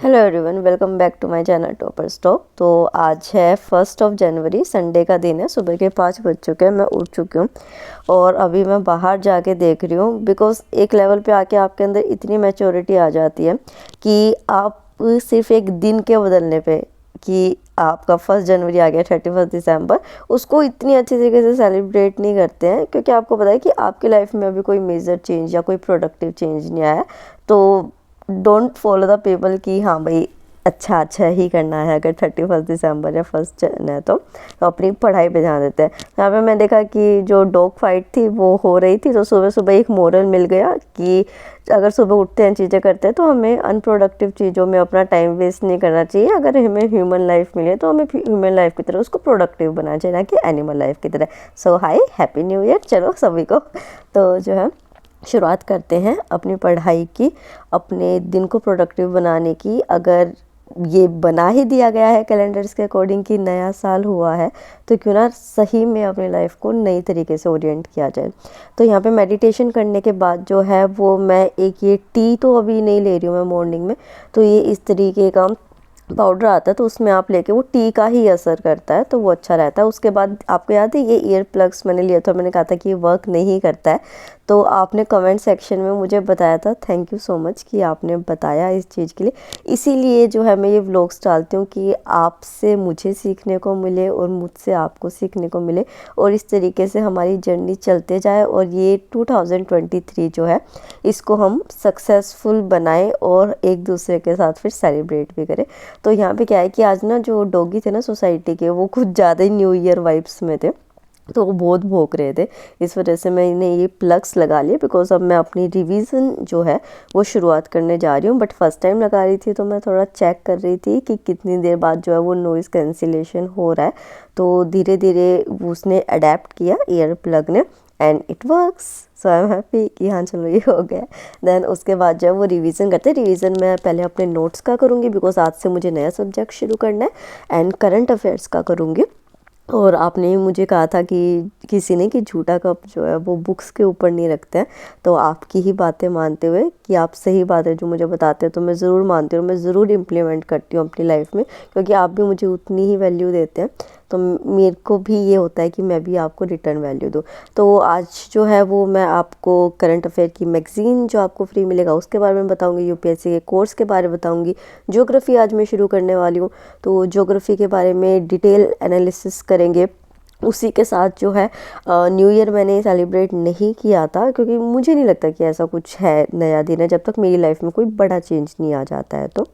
Hello everyone, welcome back to my channel topper stop. तो आज है 1 जनवरी, संडे का दिन है। सुबह के 5 बज चुके हैं, मैं उठ चुकी हूँ और अभी मैं बाहर जाके देख रही हूँ। बिकॉज़ एक लेवल पे आके आपके अंदर इतनी मैच्योरिटी आ जाती है कि आप सिर्फ एक दिन के बदलने पे कि आपका 1 जनवरी आ गया, 31 दिसंबर, उसको इतनी अच्छी तरीके से सेलिब्रेट नहीं करते हैं, क्योंकि आपको पता है कि आपकी लाइफ में अभी कोई मेजर चेंज या कोई प्रोडक्टिव चेंज नहीं आया है। तो डोंट फॉलो द पीपल कि हाँ भाई अच्छा ही करना है। अगर 31 दिसंबर या 1 जन है तो अपनी पढ़ाई पे ध्यान देते हैं। यहाँ पे मैं देखा कि जो डॉग फाइट थी वो हो रही थी, तो सुबह सुबह एक मोरल मिल गया कि अगर सुबह उठते हैं, चीज़ें करते हैं, तो हमें अनप्रोडक्टिव चीज़ों में अपना टाइम वेस्ट नहीं करना चाहिए। अगर हमें ह्यूमन लाइफ मिले तो हमें ह्यूमन लाइफ की तरह उसको प्रोडक्टिव बनाना चाहिए, ना कि एनिमल लाइफ की तरह। सो हाय, हैप्पी न्यू ईयर चलो सभी को। तो जो है शुरुआत करते हैं अपनी पढ़ाई की, अपने दिन को प्रोडक्टिव बनाने की। अगर ये बना ही दिया गया है कैलेंडर्स के अकॉर्डिंग कि नया साल हुआ है, तो क्यों ना सही में अपनी लाइफ को नई तरीके से ओरिएंट किया जाए। तो यहाँ पे मेडिटेशन करने के बाद जो है वो मैं एक ये टी तो अभी नहीं ले रही हूँ मैं मॉर्निंग में, तो ये इस तरीके का पाउडर आता है, तो उसमें आप लेके, वो टी का ही असर करता है, तो वो अच्छा रहता है। उसके बाद आपको याद है ये ईयर प्लग्स मैंने लिया था, मैंने कहा था कि ये वर्क नहीं करता है, तो आपने कमेंट सेक्शन में मुझे बताया था। थैंक यू सो मच कि आपने बताया इस चीज़ के लिए। इसीलिए जो है मैं ये व्लॉग्स डालती हूँ कि आपसे मुझे सीखने को मिले और मुझसे आपको सीखने को मिले, और इस तरीके से हमारी जर्नी चलते जाए और ये 2023 जो है इसको हम सक्सेसफुल बनाएं और एक दूसरे के साथ फिर सेलिब्रेट भी करें। तो यहाँ पे क्या है कि आज ना जो डॉगी थे ना सोसाइटी के, वो कुछ ज़्यादा ही न्यू ईयर वाइब्स में थे, तो वो बहुत भौंक रहे थे। इस वजह से मैंने ये प्लग्स लगा लिए, बिकॉज अब मैं अपनी रिवीजन जो है वो शुरुआत करने जा रही हूँ। बट फर्स्ट टाइम लगा रही थी तो मैं थोड़ा चेक कर रही थी कि कितनी देर बाद जो है वो नॉइज़ कैंसिलेशन हो रहा है। तो धीरे धीरे उसने अडेप्ट किया ईयर प्लग ने, and it works. So I am happy कि हाँ चलो ये हो गया। देन उसके बाद जो है वो रिवीजन करते हैं। रिवीजन मैं पहले अपने नोट्स का करूँगी, बिकॉज आज से मुझे नया सब्जेक्ट शुरू करना है, एंड करंट अफेयर्स का करूँगी। और आपने मुझे कहा था कि किसी ने कि झूठा कप जो है वो बुक्स के ऊपर नहीं रखते हैं, तो आपकी ही बातें मानते हुए कि आप सही बातें जो मुझे बताते हैं तो मैं ज़रूर मानती हूँ, मैं ज़रूर इम्प्लीमेंट करती हूँ अपनी लाइफ में, क्योंकि आप भी मुझे उतनी ही वैल्यू देते हैं, तो मेरे को भी ये होता है कि मैं भी आपको रिटर्न वैल्यू दूँ। तो आज जो है वो मैं आपको करंट अफेयर की मैगज़ीन जो आपको फ्री मिलेगा उसके बारे में बताऊँगी, यूपीएससी के कोर्स के बारे में बताऊँगी, ज्योग्राफी आज मैं शुरू करने वाली हूँ, तो ज्योग्राफी के बारे में डिटेल एनालिसिस करेंगे। उसी के साथ जो है न्यू ईयर मैंने सेलिब्रेट नहीं किया था, क्योंकि मुझे नहीं लगता कि ऐसा कुछ है नया दिन है जब तक मेरी लाइफ में कोई बड़ा चेंज नहीं आ जाता है। तो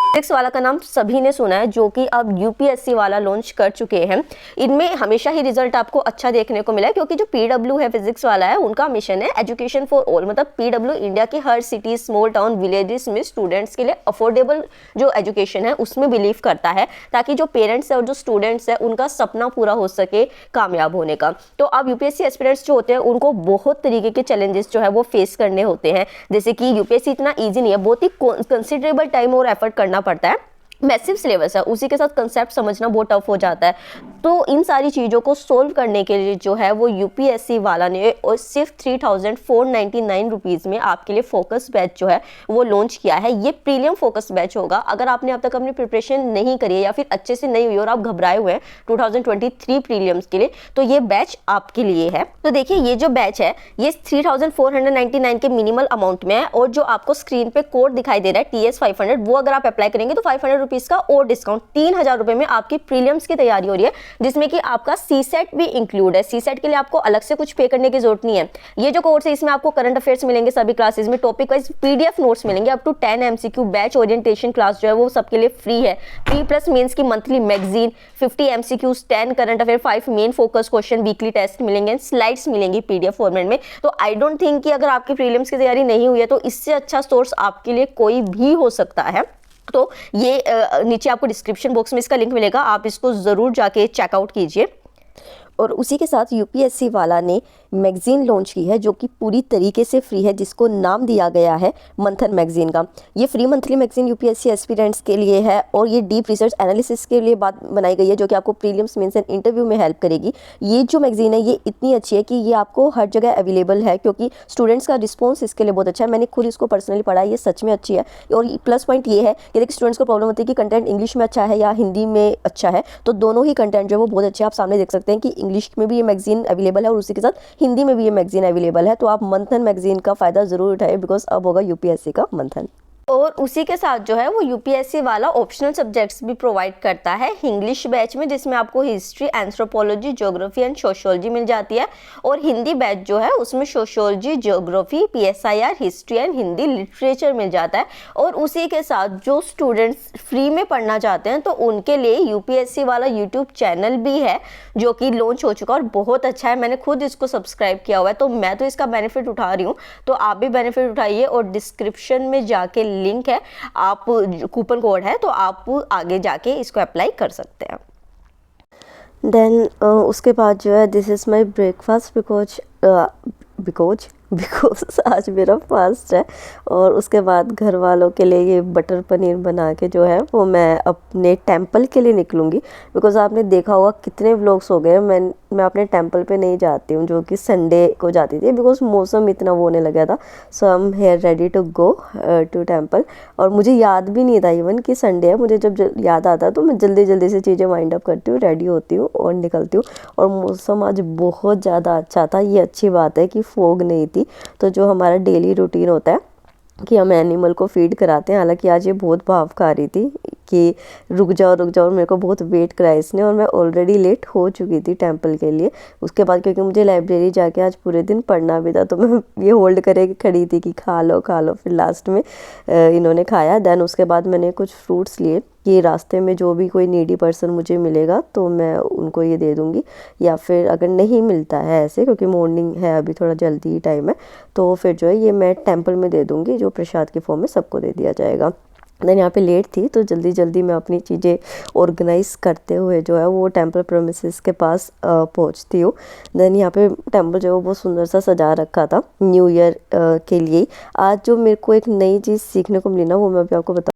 फिजिक्स वाला का नाम सभी ने सुना है, जो कि अब यूपीएससी वाला लॉन्च कर चुके हैं। इनमें हमेशा ही रिजल्ट आपको अच्छा देखने को मिला है, क्योंकि जो पीडब्ल्यू है फिजिक्स वाला है, उनका मिशन है एजुकेशन फॉर ऑल। मतलब पीडब्ल्यू इंडिया के हर सिटी, स्मॉल टाउन, विलेजेस में स्टूडेंट्स के लिए अफोर्डेबल जो एजुकेशन है उसमें बिलीव करता है, ताकि जो पेरेंट्स है और जो स्टूडेंट्स है उनका सपना पूरा हो सके कामयाब होने का। तो अब यूपीएससी एस्पिरेंट्स जो होते हैं उनको बहुत तरीके के चैलेंजेस जो है वो फेस करने होते हैं। जैसे कि यूपीएससी इतना ईजी नहीं है, बहुत ही कंसिडरेबल टाइम और एफर्ट करना पड़ता है, मैसिव सिलेबस है, उसी के साथ कंसेप्ट समझना बहुत टफ हो जाता है। तो इन सारी चीज़ों को सोल्व करने के लिए जो है वो यूपीएससी वाला ने और सिर्फ 3499 रुपीज़ में आपके लिए फोकस बैच जो है वो लॉन्च किया है। ये प्रीलियम फोकस बैच होगा। अगर आपने अब तक अपनी प्रिपरेशन नहीं करी है या फिर अच्छे से नहीं हुई और आप घबराए हुए हैं 2023 प्रीलियम्स के लिए, तो ये बैच आपके लिए है। तो देखिए ये जो बैच है ये 3499 के मिनिमल अमाउंट में है, और जो आपको स्क्रीन पे कोड दिखाई दे रहा है TS500, वो अगर आप अप्लाई करेंगे तो 500 रुपीज का और डिस्काउंट 3000 रुपए में आपकी प्रीलिम्स की तैयारी हो रही है, जिसमें कि आपका सीसेट भी इंक्लूड है। सीसेट के लिए आपको अलग से कुछ पे करने की जरूरत नहीं है। ये जो कोर्स है इसमें आपको करंट अफेयर्स मिलेंगे सभी क्लासेस में, टॉपिक वाइज पीडीएफ नोट्स मिलेंगे, up to 10 MCQ, batch orientation class जो है वो सबके लिए फ्री है, प्री प्लस मेंस की monthly magazine, 50 MCQs, 10 current affair, 5 main focus question, weekly test मिलेंगे, स्लाइड्स मिलेंगी पीडीएफ फॉर्मेट में। तो आई डोंट थिंक कि अगर आपकी प्रीलिम्स की तैयारी नहीं हुई है तो इससे अच्छा सोर्स आपके लिए कोई भी हो सकता है। तो ये नीचे आपको डिस्क्रिप्शन बॉक्स में इसका लिंक मिलेगा, आप इसको ज़रूर जाके चेकआउट कीजिए। और उसी के साथ यूपीएससी वाला ने मैगज़ीन लॉन्च की है जो कि पूरी तरीके से फ्री है, जिसको नाम दिया गया है मंथन मैगज़ीन का। ये free monthly magazine UPSC aspirants के लिए है और ये डीप रिसर्च एनालिसिस के लिए बात बनाई गई है, जो कि आपको प्रीलिम्स, मेंस एंड इंटरव्यू में हेल्प करेगी। ये जो मैगज़ीन है ये इतनी अच्छी है कि ये आपको हर जगह अवेलेबल है, क्योंकि स्टूडेंट्स का रिस्पॉन्स इसके लिए बहुत अच्छा है। मैंने खुद इसको पर्सनली पढ़ा है, ये सच में अच्छी है। और प्लस पॉइंट ये है कि देखिए स्टूडेंट्स को प्रॉब्लम होती है कि कंटेंट इंग्लिश में अच्छा है या हिंदी में अच्छा है, तो दोनों ही कंटेंट जो है वो बहुत अच्छे हैं। आप सामने देख सकते हैं कि इंग्लिश में भी ये मैगज़ीन अवेलेबल है और उसी के साथ हिंदी में भी ये मैगज़ीन अवेलेबल है। तो आप मंथन मैगज़ीन का फ़ायदा ज़रूर उठाइए, बिकॉज अब होगा यूपीएससी का मंथन। और उसी के साथ जो है वो यूपीएससी वाला ऑप्शनल सब्जेक्ट्स भी प्रोवाइड करता है इंग्लिश बैच में, जिसमें आपको history, anthropology, geography and sociology मिल जाती है। और हिंदी बैच जो है उसमें sociology, geography, PSIR, history and Hindi literature मिल जाता है। और उसी के साथ जो स्टूडेंट्स फ्री में पढ़ना चाहते हैं तो उनके लिए यूपीएससी वाला यूट्यूब चैनल भी है, जो कि लॉन्च हो चुका है और बहुत अच्छा है। मैंने खुद इसको सब्सक्राइब किया हुआ है, तो मैं तो इसका बेनिफिट उठा रही हूँ, तो आप भी बेनिफिट उठाइए। और डिस्क्रिप्शन में जाके लिंक है, आप कूपन कोड है, तो आप आगे जाके इसको अप्लाई कर सकते हैं। देन उसके बाद जो है this is my breakfast because आज मेरा फास्ट है। और उसके बाद घर वालों के लिए ये बटर पनीर बना के जो है वो मैं अपने टेंपल के लिए निकलूँगी। बिकॉज आपने देखा होगा कितने व्लॉग्स हो गए मैं अपने टेंपल पे नहीं जाती हूँ, जो कि संडे को जाती थी, बिकॉज मौसम इतना वो होने लगा था। So I am here ready to go to temple. और मुझे याद भी नहीं था इवन कि संडे है। मुझे जब याद आता है तो मैं जल्दी जल्दी से चीज़ें वाइंड अप करती हूँ, रेडी होती हूँ और निकलती हूँ। और मौसम आज बहुत ज़्यादा अच्छा था। ये अच्छी बात है कि फॉग नहीं थी। तो जो हमारा डेली रूटीन होता है कि हम एनिमल को फीड कराते हैं, हालांकि आज ये बहुत भाव खा रही थी कि रुक जाओ और मेरे को बहुत वेट कराया इसने, और मैं ऑलरेडी लेट हो चुकी थी टेंपल के लिए। उसके बाद क्योंकि मुझे लाइब्रेरी जाके आज पूरे दिन पढ़ना भी था, तो मैं ये होल्ड करे खड़ी थी कि खा लो। फिर लास्ट में इन्होंने खाया। देन उसके बाद मैंने कुछ फ्रूट्स लिए कि रास्ते में जो भी कोई नीडी पर्सन मुझे मिलेगा तो मैं उनको ये दे दूँगी, या फिर अगर नहीं मिलता है ऐसे, क्योंकि मॉर्निंग है अभी थोड़ा जल्दी ही टाइम है, तो फिर जो है ये मैं टेंपल में दे दूँगी, जो प्रसाद की फॉर्म में सबको दे दिया जाएगा। देन यहाँ पे लेट थी तो जल्दी मैं अपनी चीज़ें ऑर्गेनाइज़ करते हुए जो है वो टेंपल प्रेमिसेस के पास पहुँचती हूँ। देन यहाँ पे टेंपल जो है वो बहुत सुंदर सा सजा रखा था न्यू ईयर के लिए। आज जो मेरे को एक नई चीज़ सीखने को मिली ना, वो मैं अभी आपको बता।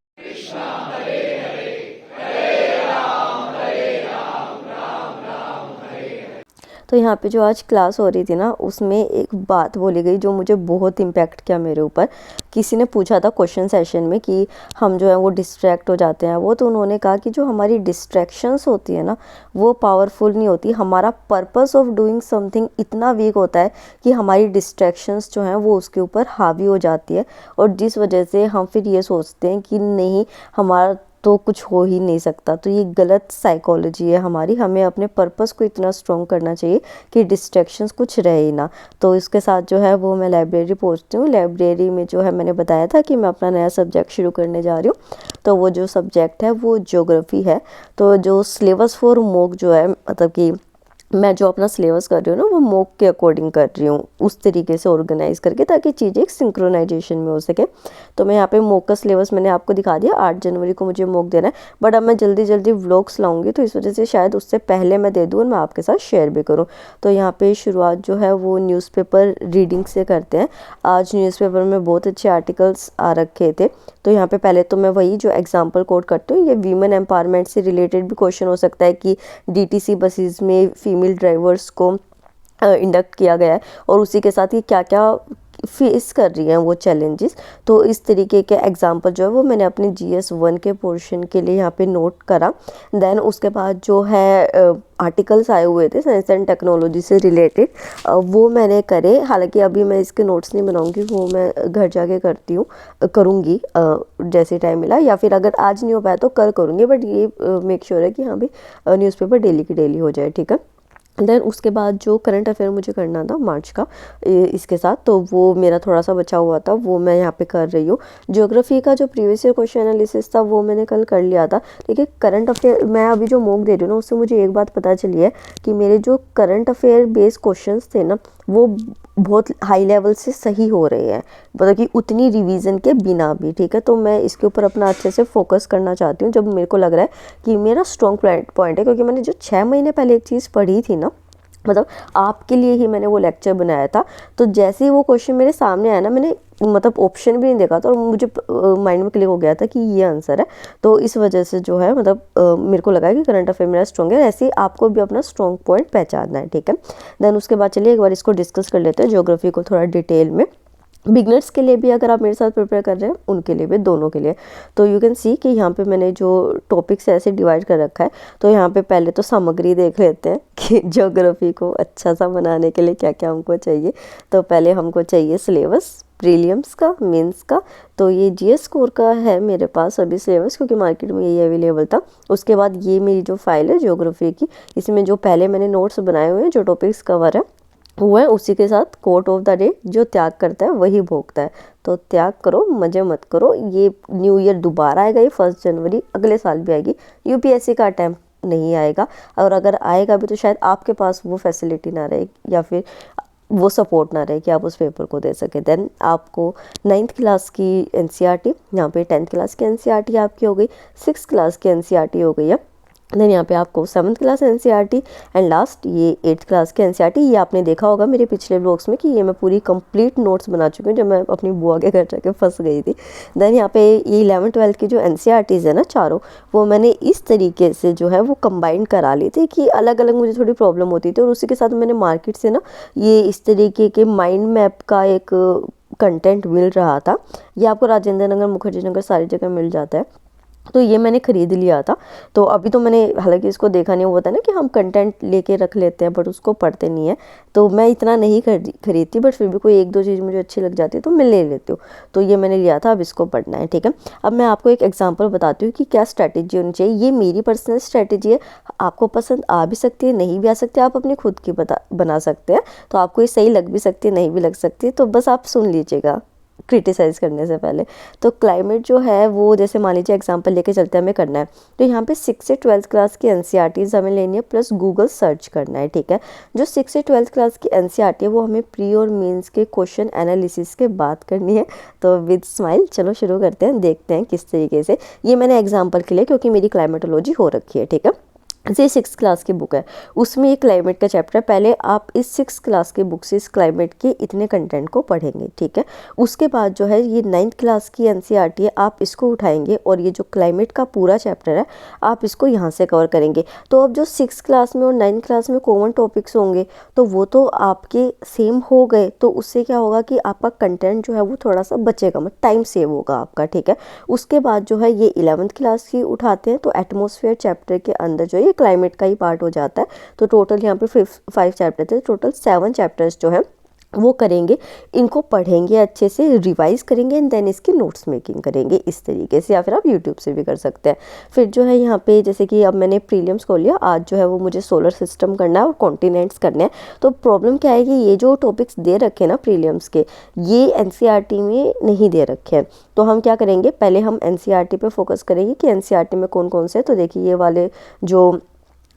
तो यहाँ पे जो आज क्लास हो रही थी ना, उसमें एक बात बोली गई जो मुझे बहुत इम्पैक्ट किया मेरे ऊपर। किसी ने पूछा था क्वेश्चन सेशन में कि हम जो है वो डिस्ट्रैक्ट हो जाते हैं तो उन्होंने कहा कि जो हमारी डिस्ट्रैक्शंस होती है ना, वो पावरफुल नहीं होती। हमारा पर्पस ऑफ डूइंग समथिंग इतना वीक होता है कि हमारी डिस्ट्रैक्शंस जो हैं वो उसके ऊपर हावी हो जाती है, और जिस वजह से हम फिर ये सोचते हैं कि नहीं, हमारा तो कुछ हो ही नहीं सकता। तो ये गलत साइकोलॉजी है हमारी। हमें अपने पर्पस को इतना स्ट्रॉन्ग करना चाहिए कि डिस्ट्रैक्शंस कुछ रहे ही ना। तो इसके साथ जो है वो मैं लाइब्रेरी पहुंचती हूँ। लाइब्रेरी में जो है मैंने बताया था कि मैं अपना नया सब्जेक्ट शुरू करने जा रही हूँ, तो वो जो सब्जेक्ट है वो ज्योग्राफी है। तो जो सिलेबस फॉर मॉक जो है, मतलब कि मैं जो अपना सिलेबस कर रही हूँ ना, वो मॉक के अकॉर्डिंग कर रही हूँ, उस तरीके से ऑर्गेनाइज करके, ताकि चीज़ें एक सिंक्रोनाइजेशन में हो सके। तो मैं यहाँ पे मॉक का सिलेबस मैंने आपको दिखा दिया। 8 जनवरी को मुझे मॉक देना है, बट अब मैं जल्दी व्लॉग्स लाऊंगी, तो इस वजह से शायद उससे पहले मैं दे दूँ और मैं आपके साथ शेयर भी करूँ। तो यहाँ पे शुरुआत जो है वो न्यूज़पेपर रीडिंग से करते हैं। आज न्यूज़पेपर में बहुत अच्छे आर्टिकल्स आ रखे थे। तो यहाँ पे पहले तो मैं वही जो एग्जाम्पल कोट करती हूँ, ये वीमेन एम्पावरमेंट से रिलेटेड भी क्वेश्चन हो सकता है कि डीटीसी बसेस में फीमेल ड्राइवर्स को इंडक्ट किया गया है, और उसी के साथ ये क्या क्या फेस कर रही हैं वो चैलेंजेस। तो इस तरीके के एग्जांपल जो है वो मैंने अपने GS 1 के पोर्शन के लिए यहाँ पे नोट करा। देन उसके बाद जो है आर्टिकल्स आए हुए थे साइंस एंड टेक्नोलॉजी से रिलेटेड, वो मैंने करे। हालांकि अभी मैं इसके नोट्स नहीं बनाऊंगी, वो मैं घर जाके करूँगी जैसे टाइम मिला, या फिर अगर आज नहीं हो पाया तो कल करूँगी। बट ये मेक श्योर है कि हाँ भाई न्यूज़पेपर डेली की डेली हो जाए, ठीक है। देन उसके बाद जो करंट अफेयर मुझे करना था मार्च का इसके साथ, तो वो मेरा थोड़ा सा बचा हुआ था, वो मैं यहाँ पे कर रही हूँ। ज्योग्राफी का जो प्रीवियस ईयर क्वेश्चन एनालिसिस था वो मैंने कल कर लिया था। देखिए करंट अफेयर मैं अभी जो मॉक दे रही हूँ ना, उससे मुझे एक बात पता चली है कि मेरे जो करंट अफेयर बेस्ड क्वेश्चंस थे ना, वो बहुत हाई लेवल से सही हो रहे हैं, मतलब कि उतनी रिवीजन के बिना भी, ठीक है। तो मैं इसके ऊपर अपना अच्छे से फोकस करना चाहती हूँ, जब मेरे को लग रहा है कि मेरा स्ट्रॉन्ग पॉइंट है। क्योंकि मैंने जो 6 महीने पहले एक चीज़ पढ़ी थी ना, मतलब आपके लिए ही मैंने वो लेक्चर बनाया था। तो जैसे ही वो क्वेश्चन मेरे सामने आया ना, मैंने मतलब ऑप्शन भी नहीं देखा था और मुझे माइंड में क्लिक हो गया था कि ये आंसर है। तो इस वजह से जो है मतलब मेरे को लगा कि करंट अफेयर मेरा स्ट्रॉन्ग है। ऐसे ही आपको भी अपना स्ट्रॉन्ग पॉइंट पहचानना है, ठीक है। देन उसके बाद चलिए एक बार इसको डिस्कस कर लेते हैं, ज्योग्राफी को थोड़ा डिटेल में। बिगनर्स के लिए भी अगर आप मेरे साथ प्रिपेयर कर रहे हैं, उनके लिए भी, दोनों के लिए। तो यू कैन सी कि यहाँ पे मैंने जो टॉपिक्स ऐसे डिवाइड कर रखा है। तो यहाँ पे पहले तो सामग्री देख लेते हैं कि ज्योग्राफी को अच्छा सा बनाने के लिए क्या क्या हमको चाहिए। तो पहले हमको चाहिए सिलेबस, प्रीलिम्स का, मेंस का। तो ये जीएस कोर का है मेरे पास अभी सिलेबस, क्योंकि मार्केट में ये अवेलेबल था। उसके बाद ये मेरी जो फाइल है ज्योग्राफी की, इसमें जो पहले मैंने नोट्स बनाए हुए हैं, जो टॉपिक्स कवर है वो है, उसी के साथ कोट ऑफ द डे, जो त्याग करता है वही भोगता है। तो त्याग करो, मजे मत करो। ये न्यू ईयर दोबारा आएगा, ये 1 जनवरी अगले साल भी आएगी। यूपीएससी का अटैम्प्ट नहीं आएगा, और अगर आएगा भी तो शायद आपके पास वो फैसिलिटी ना रहे या फिर वो सपोर्ट ना रहे कि आप उस पेपर को दे सके। देन आपको 9th क्लास की एनसीईआरटी, यहाँ पे 10th क्लास की एनसीईआरटी आपकी हो गई, 6th क्लास की एनसीईआरटी हो गई है। देन यहाँ पे आपको 7th class NCERT and last ये 8th क्लास के एनसीईआरटी। ये आपने देखा होगा मेरे पिछले ब्लॉग्स में कि ये मैं पूरी कंप्लीट नोट्स बना चुकी हूँ, जब मैं अपनी बुआ के घर जाके फंस गई थी। देन यहाँ पे ये 11th 12th की जो एनसीईआरटीज़ है ना चारों, वो मैंने इस तरीके से जो है वो कंबाइन करा ली थी कि अलग अलग मुझे थोड़ी प्रॉब्लम होती थी। और उसी के साथ मैंने मार्केट से ना ये इस तरीके के माइंड मैप का एक कंटेंट मिल रहा था। ये आपको राजेंद्र नगर, मुखर्जी नगर, सारी जगह मिल जाता है। तो ये मैंने ख़रीद लिया था। तो अभी तो मैंने हालांकि इसको देखा नहीं, होता है ना कि हम कंटेंट लेके रख लेते हैं बट उसको पढ़ते नहीं है। तो मैं इतना नहीं खरीदती, बट फिर भी कोई 1-2 चीज़ मुझे अच्छी लग जाती है तो मैं ले लेती हूँ। तो ये मैंने लिया था, अब इसको पढ़ना है, ठीक है। अब मैं आपको एक एग्जांपल बताती हूँ कि क्या स्ट्रैटेजी होनी चाहिए। ये मेरी पर्सनल स्ट्रैटेजी है, आपको पसंद आ भी सकती है, नहीं भी आ सकती है, आप अपनी खुद की बना सकते हैं। तो आपको ये सही लग भी सकती है, नहीं भी लग सकती है, तो बस आप सुन लीजिएगा क्रिटिसाइज़ करने से पहले। तो क्लाइमेट जो है वो, जैसे मान लीजिए एग्जांपल लेके चलते हैं, हमें करना है। तो यहाँ पे 6 से 12th क्लास की एनसीईआरटीज़ हमें लेनी है, प्लस गूगल सर्च करना है, ठीक है। जो 6 से 12th क्लास की एनसीईआरटी है वो हमें प्री और मेंस के क्वेश्चन एनालिसिस के बाद करनी है। तो विद स्माइल चलो शुरू करते हैं, देखते हैं किस तरीके से। ये मैंने एग्जाम्पल के लिए, क्योंकि मेरी क्लाइमेटोलॉजी हो रखी है, ठीक है। ये 6th क्लास की बुक है, उसमें ये क्लाइमेट का चैप्टर है। पहले आप इस 6th क्लास की बुक से इस क्लाइमेट के इतने कंटेंट को पढ़ेंगे, ठीक है। उसके बाद जो है ये 9th क्लास की एनसीईआरटी है, आप इसको उठाएंगे और ये जो क्लाइमेट का पूरा चैप्टर है आप इसको यहाँ से कवर करेंगे। तो अब जो 6th क्लास में और 9th क्लास में कॉमन टॉपिक्स होंगे तो वो तो आपके सेम हो गए। तो उससे क्या होगा कि आपका कंटेंट जो है वो थोड़ा सा बचेगा, मतलब टाइम सेव होगा आपका, ठीक है। उसके बाद जो है ये 11th क्लास की उठाते हैं, तो एटमॉस्फेयर चैप्टर के अंदर जो है क्लाइमेट का ही पार्ट हो जाता है। तो टोटल यहाँ पे 5 चैप्टर थे, टोटल 7 चैप्टर्स जो है वो करेंगे। इनको पढ़ेंगे, अच्छे से रिवाइज करेंगे एंड देन इसकी नोट्स मेकिंग करेंगे इस तरीके से, या फिर आप यूट्यूब से भी कर सकते हैं। फिर जो है यहाँ पे जैसे कि अब मैंने प्रीलिम्स को लिया, आज जो है वो मुझे सोलर सिस्टम करना है और कॉन्टिनेंट्स करने हैं। तो प्रॉब्लम क्या है कि ये जो टॉपिक्स दे रखे हैं ना प्रीलिम्स के, ये एनसीईआरटी में नहीं दे रखे हैं। तो हम क्या करेंगे, पहले हम एनसीईआरटी पे फोकस करेंगे कि एनसीईआरटी में कौन कौन से। तो देखिए ये वाले जो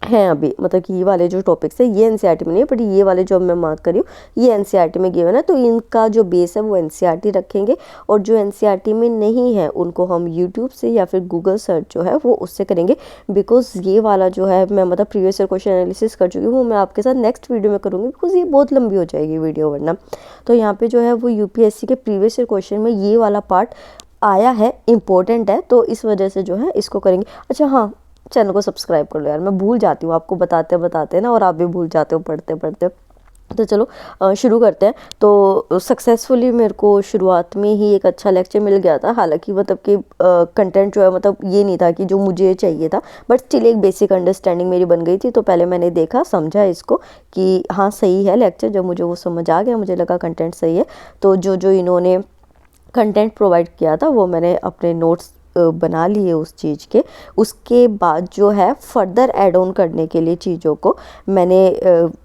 हैं अभी, मतलब कि ये वाले जो टॉपिक्स है ये एनसीईआरटी में नहीं है, बट ये वाले जो मैं मार्क करी हूँ ये एनसीईआरटी में गिवन है। तो इनका जो बेस है वो एनसीईआरटी रखेंगे, और जो एनसीईआरटी में नहीं है उनको हम यूट्यूब से या फिर गूगल सर्च जो है वो उससे करेंगे। बिकॉज ये वाला जो है मैं मतलब प्रीवियस ईयर क्वेश्चन एनालिसिस कर चुकी हूँ, वो मैं आपके साथ नेक्स्ट वीडियो में करूँगी, बिकॉज ये बहुत लंबी हो जाएगी वीडियो वरना। तो यहाँ पर जो है वो यूपीएससी के प्रीवियस ईयर क्वेश्चन में ये वाला पार्ट आया है, इम्पोर्टेंट है, तो इस वजह से जो है इसको करेंगे। अच्छा हाँ, चैनल को सब्सक्राइब कर लो यार, मैं भूल जाती हूँ आपको बताते बताते ना, और आप भी भूल जाते हो पढ़ते पढ़ते। तो चलो शुरू करते हैं। तो सक्सेसफुली मेरे को शुरुआत में ही एक अच्छा लेक्चर मिल गया था। हालांकि मतलब कि कंटेंट जो है मतलब ये नहीं था कि जो मुझे चाहिए था, बट स्टिल एक बेसिक अंडरस्टैंडिंग मेरी बन गई थी। तो पहले मैंने देखा, समझा इसको कि हाँ सही है लेक्चर। जब मुझे वो समझ आ गया, मुझे लगा कंटेंट सही है, तो जो इन्होंने कंटेंट प्रोवाइड किया था वो मैंने अपने नोट्स बना लिए उस चीज़ के। उसके बाद जो है फर्दर ऐड ऑन करने के लिए चीज़ों को मैंने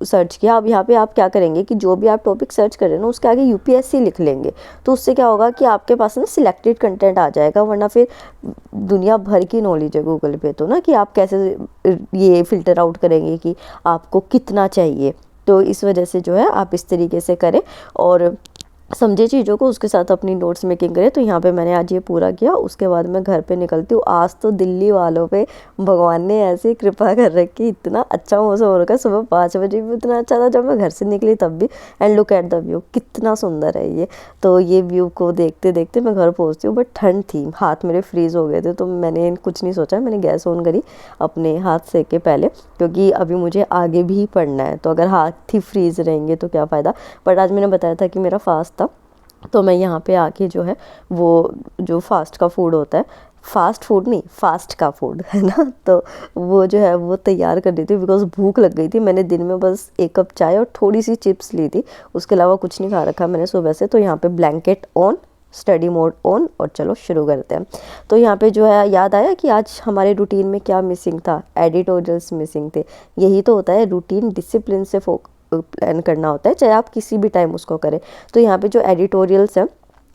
सर्च किया। अब यहाँ पे आप क्या करेंगे कि जो भी आप टॉपिक सर्च करें ना उसके आगे यूपीएससी लिख लेंगे, तो उससे क्या होगा कि आपके पास ना सिलेक्टेड कंटेंट आ जाएगा। वरना फिर दुनिया भर की नॉलेज है गूगल पे, तो ना कि आप कैसे ये फ़िल्टर आउट करेंगे कि आपको कितना चाहिए। तो इस वजह से जो है आप इस तरीके से करें। और समझे चीज़ों को, उसके साथ अपनी नोट्स मेकिंग करे। तो यहाँ पे मैंने आज ये पूरा किया। उसके बाद मैं घर पे निकलती हूँ। आज तो दिल्ली वालों पे भगवान ने ऐसी कृपा कर रखी, इतना अच्छा मौसम हो रखा है। सुबह 5 बजे भी इतना अच्छा था जब मैं घर से निकली तब भी। And look at the view, कितना सुंदर है ये। तो ये व्यू को देखते देखते मैं घर पहुँचती हूँ। बट ठंड थी, हाथ मेरे फ्रीज़ हो गए थे, तो मैंने कुछ नहीं सोचा, मैंने गैस ऑन करी अपने हाथ सेक के पहले, क्योंकि अभी मुझे आगे भी पढ़ना है। तो अगर हाथ ही फ्रीज़ रहेंगे तो क्या फ़ायदा। बट आज मैंने बताया था कि मेरा फास्ट था, तो मैं यहाँ पे आके जो है वो जो फास्ट का फूड होता है, फास्ट फूड नहीं, फास्ट का फूड है ना, तो वो जो है वो तैयार कर दी थी। बिकॉज भूख लग गई थी। मैंने दिन में बस 1 कप चाय और थोड़ी सी चिप्स ली थी, उसके अलावा कुछ नहीं खा रखा मैंने सुबह से। तो यहाँ पे blanket on, study mode on, और चलो शुरू करते हैं। तो यहाँ पे जो है याद आया कि आज हमारे रूटीन में क्या मिसिंग था, एडिटोरियल्स मिसिंग थे। यही तो होता है रूटीन, डिसिप्लिन से प्लान करना होता है, चाहे आप किसी भी टाइम उसको करें। तो यहाँ पे जो एडिटोरियल्स हैं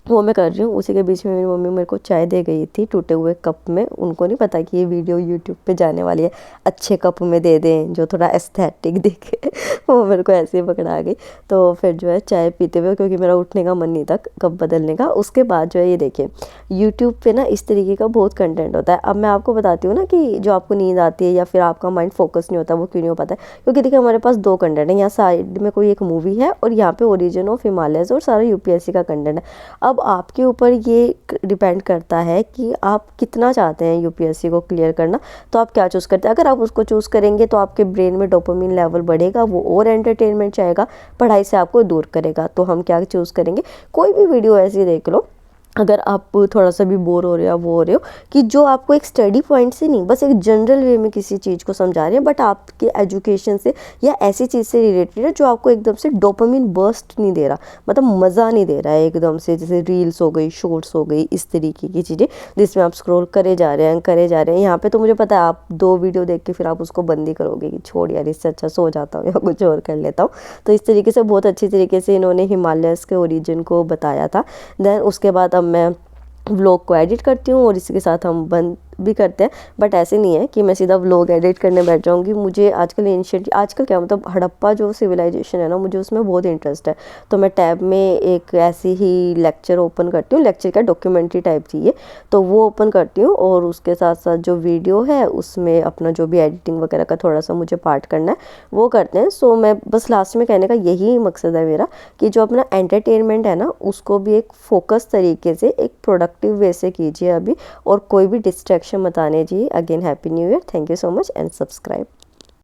वो मैं कर रही हूँ। उसी के बीच में मेरी मम्मी मेरे को चाय दे गई थी टूटे हुए कप में। उनको नहीं पता कि ये वीडियो यूट्यूब पे जाने वाली है, अच्छे कप में दे दें जो थोड़ा एस्थेटिक दिखे। वो मेरे को ऐसे ही पकड़ा गई। तो फिर जो है चाय पीते हुए, क्योंकि मेरा उठने का मन नहीं था कप बदलने का। उसके बाद जो है ये देखिए, यूट्यूब पे ना इस तरीके का बहुत कंटेंट होता है। अब मैं आपको बताती हूँ ना कि जो आपको नींद आती है या फिर आपका माइंड फोकस नहीं होता, वो क्यों नहीं हो पाता है। क्योंकि देखिए हमारे पास 2 कंटेंट है, यहाँ साइड में कोई एक मूवी है और यहाँ पे ओरिजिन ऑफ हिमालयस और सारा यूपीएससी का कंटेंट है। अब आपके ऊपर ये डिपेंड करता है कि आप कितना चाहते हैं यूपीएससी को क्लियर करना, तो आप क्या चूज़ करते हैं। अगर आप उसको चूज़ करेंगे तो आपके ब्रेन में डोपामिन लेवल बढ़ेगा, वो और एंटरटेनमेंट चाहेगा, पढ़ाई से आपको दूर करेगा। तो हम क्या चूज़ करेंगे, कोई भी वीडियो ऐसी देख लो अगर आप थोड़ा सा भी बोर हो रहे हो, वो हो रहे हो, कि जो आपको एक स्टडी पॉइंट से नहीं, बस एक जनरल वे में किसी चीज़ को समझा रहे हैं, बट आपके एजुकेशन से या ऐसी चीज़ से रिलेटेड है जो आपको एकदम से डोपामिन बर्स्ट नहीं दे रहा, मतलब मज़ा नहीं दे रहा है एकदम से। जैसे रील्स हो गई, शॉर्ट्स हो गई, इस तरीके की चीज़ें जिसमें आप स्क्रॉल करे जा रहे हैं, करे जा रहे हैं। यहाँ पे तो मुझे पता है आप 2 वीडियो देख के फिर आप उसको बंद ही करोगे कि छोड़ यार, इससे अच्छा सो जाता हूँ या कुछ और कर लेता हूँ। तो इस तरीके से बहुत अच्छी तरीके से इन्होंने हिमालयस के ओरिजिन को बताया था। देन उसके बाद अब मैं व्लॉग को एडिट करती हूँ और इसी के साथ हम बंद भी करते हैं। बट ऐसे नहीं है कि मैं सीधा व्लॉग एडिट करने बैठ जाऊँगी। मुझे आजकल क्या मतलब हड़प्पा जो सिविलाइजेशन है ना, मुझे उसमें बहुत इंटरेस्ट है। तो मैं टैब में एक ऐसी ही लेक्चर ओपन करती हूँ, लेक्चर का डॉक्यूमेंट्री टाइप चाहिए, तो वो ओपन करती हूँ और उसके साथ साथ जो वीडियो है उसमें अपना जो भी एडिटिंग वगैरह का थोड़ा सा मुझे पार्ट करना है वो करते हैं। सो मैं बस लास्ट में कहने का यही मकसद है मेरा कि जो अपना एंटरटेनमेंट है ना उसको भी एक फोकस तरीके से, एक प्रोडक्टिव वे से कीजिए अभी, और कोई भी डिस्ट्रैक्शन मत आने चाहिए। Again happy new year, thank you so much and subscribe.